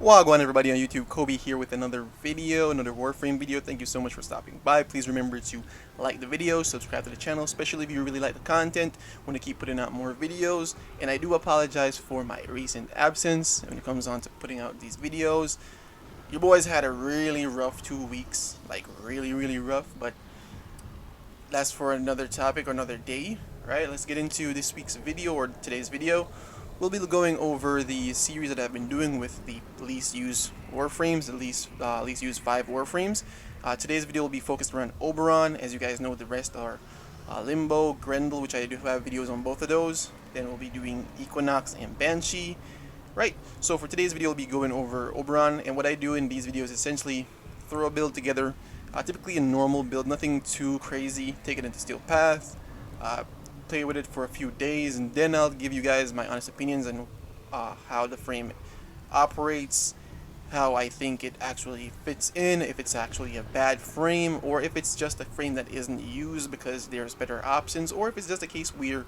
Wagwan everybody on YouTube, Kobe here with another video, another Warframe video. Thank you so much for stopping by. Please remember to like the video, subscribe to the channel, especially if you really like the content. Want to keep putting out more videos, and I do apologize for my recent absence when it comes on to putting out these videos. Your boys had a really rough 2 weeks, like really rough, but that's for another topic or another day. Right, let's get into this week's video or today's video. We'll be going over the series that I've been doing with the least used warframes, the least used 5 warframes. Today's video will be focused around Oberon. As you guys know, the rest are Limbo, Grendel, which I do have videos on both of those. Then we'll be doing Equinox and Banshee. Right, so for today's video, we'll be going over Oberon, and what I do in these videos is essentially throw a build together, typically a normal build, nothing too crazy, take it into Steel Path, play with it for a few days, and then I'll give you guys my honest opinions on how the frame operates, how I think it actually fits in, if it's actually a bad frame, or if it's just a frame that isn't used because there's better options, or if it's just a case where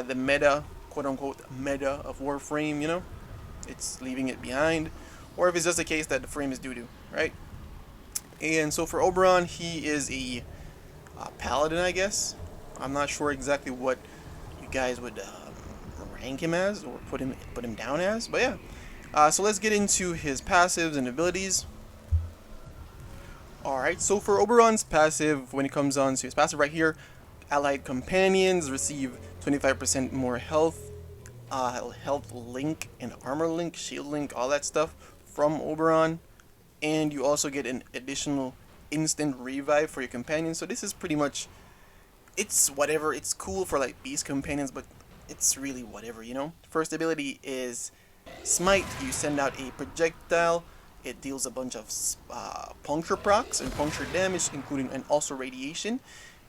the meta, quote-unquote meta of Warframe, you know, it's leaving it behind, or if it's just a case that the frame is doo-doo, right? And so for Oberon, he is a paladin, I guess. I'm not sure exactly what you guys would rank him as or put him down as, but yeah. So let's get into his passives and abilities. Alright, so for Oberon's passive, when it comes on to his passive right here, allied companions receive 25% more health, health link and armor link, shield link, all that stuff from Oberon, and you also get an additional instant revive for your companions. So this is pretty much, it's whatever. It's cool for like beast companions, but it's really whatever, you know. First ability is Smite. You send out a projectile. It deals a bunch of puncture procs and puncture damage, including and also radiation,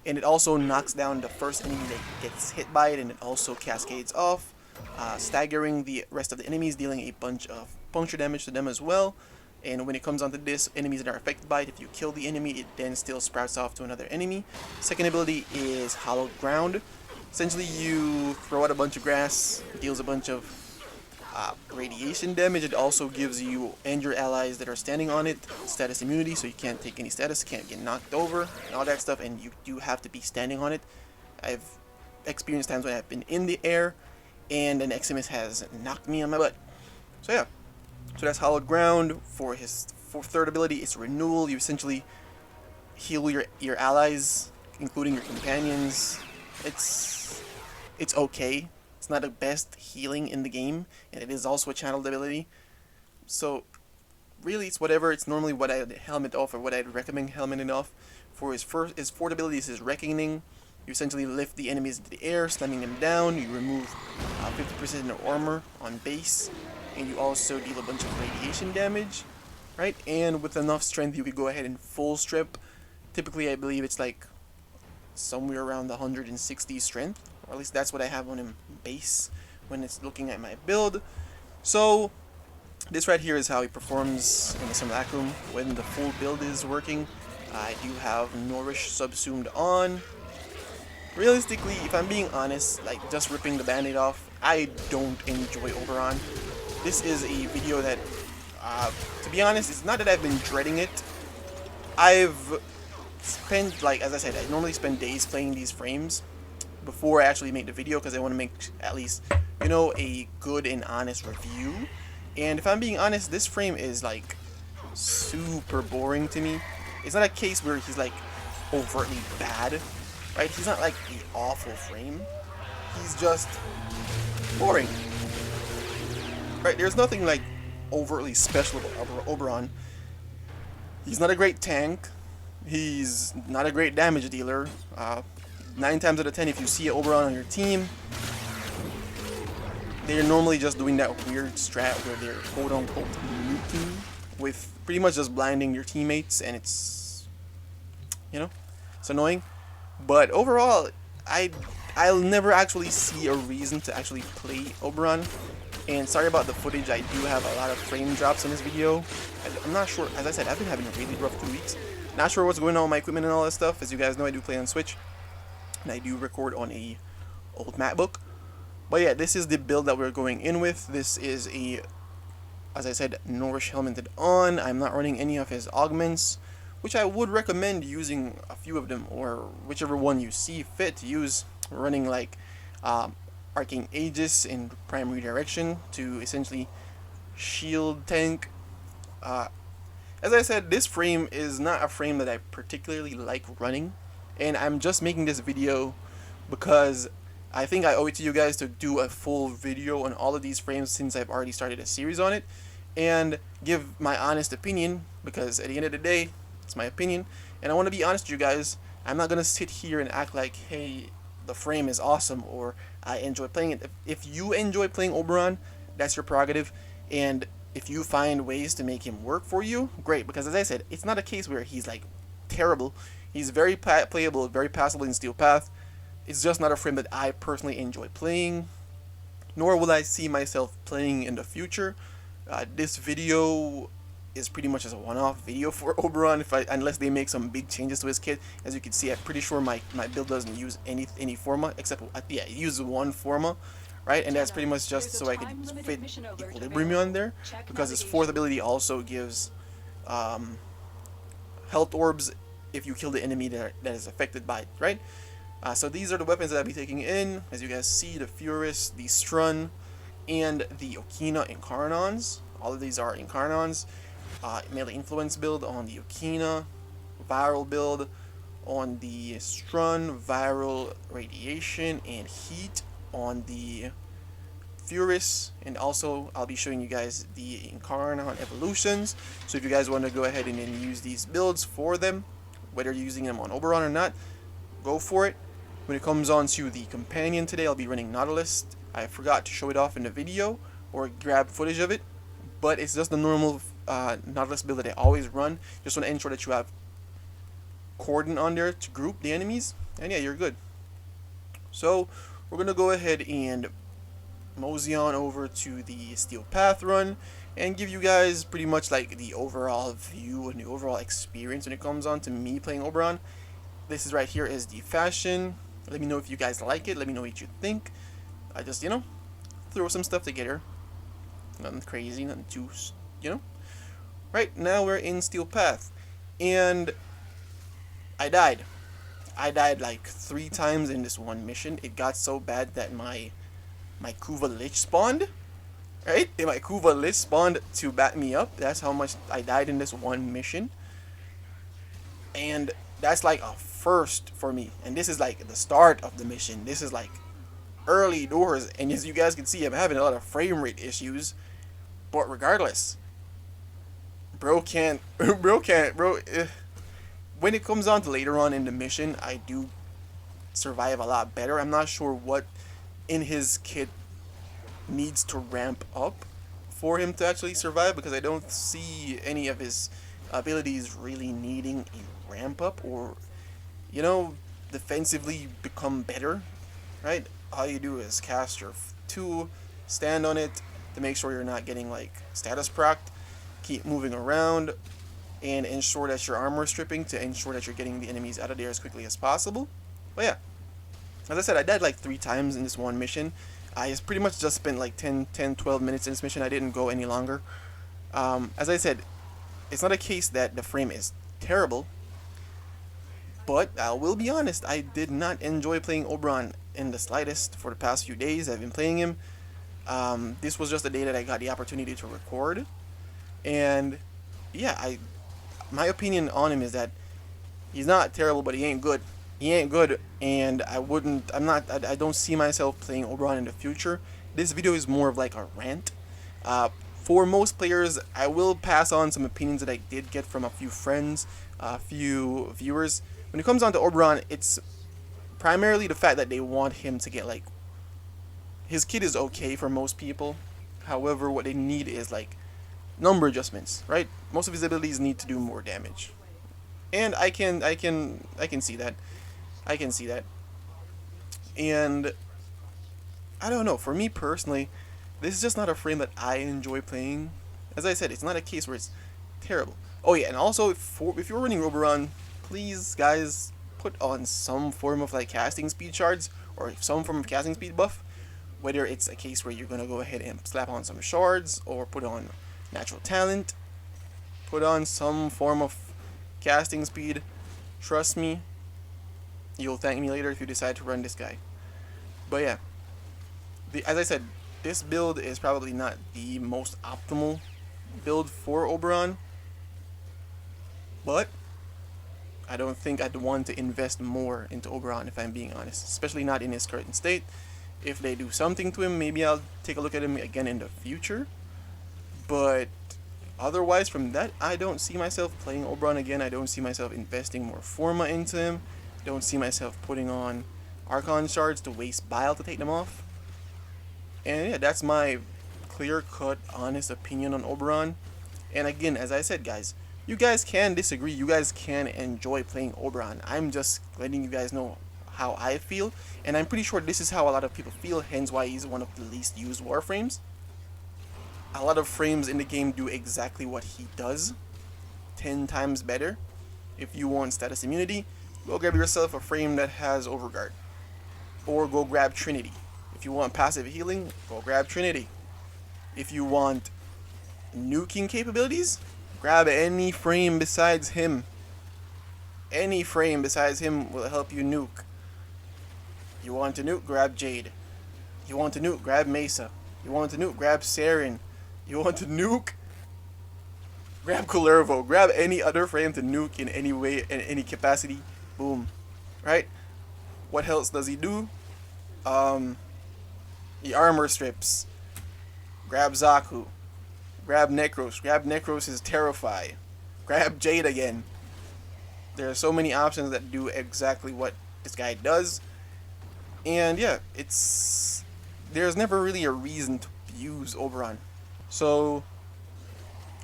and it also knocks down the first enemy that gets hit by it, and it also cascades off, staggering the rest of the enemies, dealing a bunch of puncture damage to them as well. And when it comes onto this, enemies that are affected by it, if you kill the enemy, it then still sprouts off to another enemy. Second ability is Hallowed Ground. Essentially, you throw out a bunch of grass, deals a bunch of radiation damage. It also gives you and your allies that are standing on it status immunity, so you can't take any status, can't get knocked over, and all that stuff, and you do have to be standing on it. I've experienced times when I've been in the air, and an Eximus has knocked me on my butt. So yeah. So that's Hallowed Ground. For his third ability, it's Renewal. You essentially heal your allies, including your companions. It's okay. It's not the best healing in the game, and it is also a channeled ability. So really, it's whatever. It's normally what I'd helmet off, or what I'd recommend helmeting off. For his fourth ability is his Reckoning. You essentially lift the enemies into the air, slamming them down. You remove 50% of their armor on base, and you also deal a bunch of radiation damage, right? And with enough strength, you could go ahead and full strip. Typically, I believe it's like somewhere around the 160 strength, or at least that's what I have on him base when it's looking at my build. So this right here is how he performs in the simulacrum when the full build is working. I do have Nourish subsumed on. Realistically, if I'm being honest, like just ripping the band-aid off, I don't enjoy Oberon. This is a video that, to be honest, it's not that I've been dreading it. I've spent, like, as I said, I normally spend days playing these frames before I actually make the video, because I want to make at least, you know, a good and honest review. And if I'm being honest, this frame is like super boring to me. It's not a case where he's like overtly bad, right? He's not like the awful frame. He's just boring. Right, there's nothing like overtly special about Oberon. He's not a great tank. He's not a great damage dealer. 9 times out of 10, if you see Oberon on your team, they're normally just doing that weird strat where they're quote-unquote nuking with pretty much just blinding your teammates, and it's, you know, it's annoying. But overall, I'll never actually see a reason to actually play Oberon. And sorry about the footage, I do have a lot of frame drops in this video. I'm not sure, as I said, I've been having a really rough 2 weeks. Not sure what's going on with my equipment and all that stuff. As you guys know, I do play on Switch, and I do record on a old MacBook. But yeah, this is the build that we're going in with. This is a as I said, Nourish Helmeted on. I'm not running any of his augments, which I would recommend using a few of them, or whichever one you see fit to use. Running like Arcane Aegis in Prime Redirection to essentially shield tank. As I said, this frame is not a frame that I particularly like running, and I'm just making this video because I think I owe it to you guys to do a full video on all of these frames since I've already started a series on it, and give my honest opinion, because at the end of the day, it's my opinion, and I want to be honest with you guys. I'm not going to sit here and act like, hey, the frame is awesome, or I enjoy playing it. If you enjoy playing Oberon, that's your prerogative, and if you find ways to make him work for you, great, because as I said, it's not a case where he's like terrible. He's very playable, very passable in Steel Path. It's just not a frame that I personally enjoy playing, nor will I see myself playing in the future. This video is pretty much just a one-off video for Oberon, unless they make some big changes to his kit. As you can see, I'm pretty sure my build doesn't use any forma, except, yeah, it uses one forma, right? And that's pretty much just so I could fit Equilibrium on there, because his fourth ability also gives health orbs if you kill the enemy that is affected by it, right? So these are the weapons that I'll be taking in. As you guys see, the Furus, the Strun, and the Okina Incarnons. All of these are Incarnons. Melee influence build on the Okina, viral build on the Strun, viral radiation and heat on the Furus, and also I'll be showing you guys the Incarnon evolutions. So if you guys want to go ahead and then use these builds for them, whether you're using them on Oberon or not, go for it. When it comes on to the companion today, I'll be running Nautilus. I forgot to show it off in the video or grab footage of it, but it's just the normal Nautilus build that I always run. Just want to ensure that you have cordon on there to group the enemies, and yeah, you're good. So we're gonna go ahead and mosey on over to the Steel Path run and give you guys pretty much like the overall view and the overall experience when it comes on to me playing Oberon. This is right here is the fashion. Let me know if you guys like it. Let me know what you think. I just, you know, throw some stuff together. Nothing crazy, nothing too, you know. Right now we're in Steel Path, and I died. I died like 3 times in this one mission. It got so bad that my Kuva Lich spawned. Right? My Kuva Lich spawned to back me up. That's how much I died in this one mission. And that's like a first for me. And this is like the start of the mission. This is like early doors. And as you guys can see, I'm having a lot of frame rate issues. But regardless, bro, when it comes on to later on in the mission, I do survive a lot better. I'm not sure what in his kit needs to ramp up for him to actually survive, because I don't see any of his abilities really needing a ramp up or, you know, defensively become better, right? All you do is cast your 2, stand on it to make sure you're not getting like status procced, keep moving around, and ensure that your armor is stripping to ensure that you're getting the enemies out of there as quickly as possible. But yeah, as I said, I died like 3 times in this one mission. I pretty much just spent like 12 minutes in this mission. I didn't go any longer. As I said, it's not a case that the frame is terrible, but I will be honest, I did not enjoy playing Oberon in the slightest for the past few days I've been playing him. This was just the day that I got the opportunity to record, and yeah, my opinion on him is that he's not terrible, but he ain't good. He ain't good, and I don't see myself playing Oberon in the future. This video is more of like a rant. For most players, I will pass on some opinions that I did get from a few friends, a few viewers. When it comes on to Oberon, it's primarily the fact that they want him to get like, his kit is okay for most people. However, what they need is like number adjustments, right? Most of his abilities need to do more damage, and I can see that. I can see that. And I don't know, for me personally, this is just not a frame that I enjoy playing. As I said, it's not a case where it's terrible. Oh yeah, and also if you're running Oberon, please guys put on some form of like casting speed shards or some form of casting speed buff. Whether it's a case where you're gonna go ahead and slap on some shards or put on natural talent, put on some form of casting speed. Trust me, you'll thank me later if you decide to run this guy. But yeah, as I said, this build is probably not the most optimal build for Oberon, but I don't think I'd want to invest more into Oberon if I'm being honest, especially not in his current state. If they do something to him, maybe I'll take a look at him again in the future. But otherwise from that, I don't see myself playing Oberon again. I don't see myself investing more Forma into him. I don't see myself putting on Archon shards to waste bile to take them off. And yeah, that's my clear-cut, honest opinion on Oberon. And again, as I said, guys, you guys can disagree. You guys can enjoy playing Oberon. I'm just letting you guys know how I feel. And I'm pretty sure this is how a lot of people feel, hence why he's one of the least used Warframes. A lot of frames in the game do exactly what he does, 10 times better. If you want status immunity, go grab yourself a frame that has Overguard. Or go grab Trinity. If you want passive healing, go grab Trinity. If you want nuking capabilities, grab any frame besides him. Any frame besides him will help you nuke. You want to nuke, grab Jade. You want to nuke, grab Mesa. You want to nuke, grab Saren. You want to nuke, grab Kullervo. Grab any other frame to nuke in any way, in any capacity. Boom. Right? What else does he do? He armor strips. Grab Zaku. Grab Necros. Grab Necros' Terrify. Grab Jade again. There are so many options that do exactly what this guy does. And yeah, there's never really a reason to use Oberon. So,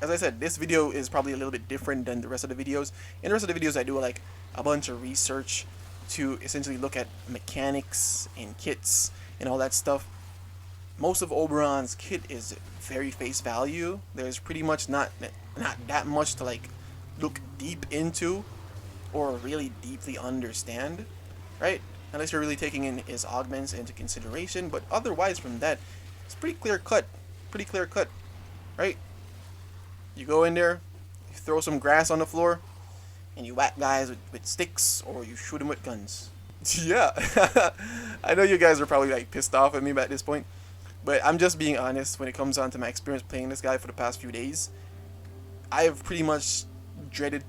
as I said, this video is probably a little bit different than the rest of the videos. In the rest of the videos, I do like a bunch of research to essentially look at mechanics and kits and all that stuff. Most of Oberon's kit is very face value. There's pretty much not that much to like look deep into or really deeply understand, right? Unless you're really taking in his augments into consideration. But otherwise from that, it's pretty clear cut. Right? You go in there, you throw some grass on the floor, and you whack guys with sticks, or you shoot them with guns. Yeah, I know you guys are probably like pissed off at me at this point, but I'm just being honest when it comes on to my experience playing this guy for the past few days. I've pretty much dreaded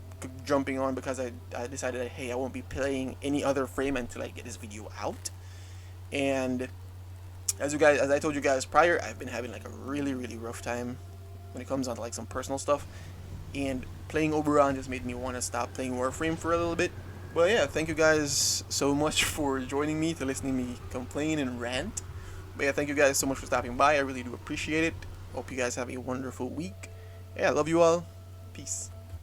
jumping on because I decided that, hey, I won't be playing any other frame until I get this video out. And as I told you guys prior, I've been having like a really rough time when it comes on to like some personal stuff, and playing Oberon just made me want to stop playing Warframe for a little bit. But yeah, thank you guys so much for joining me, to listening to me complain and rant. But yeah, thank you guys so much for stopping by. I really do appreciate it. Hope you guys have a wonderful week. Yeah, I love you all. Peace.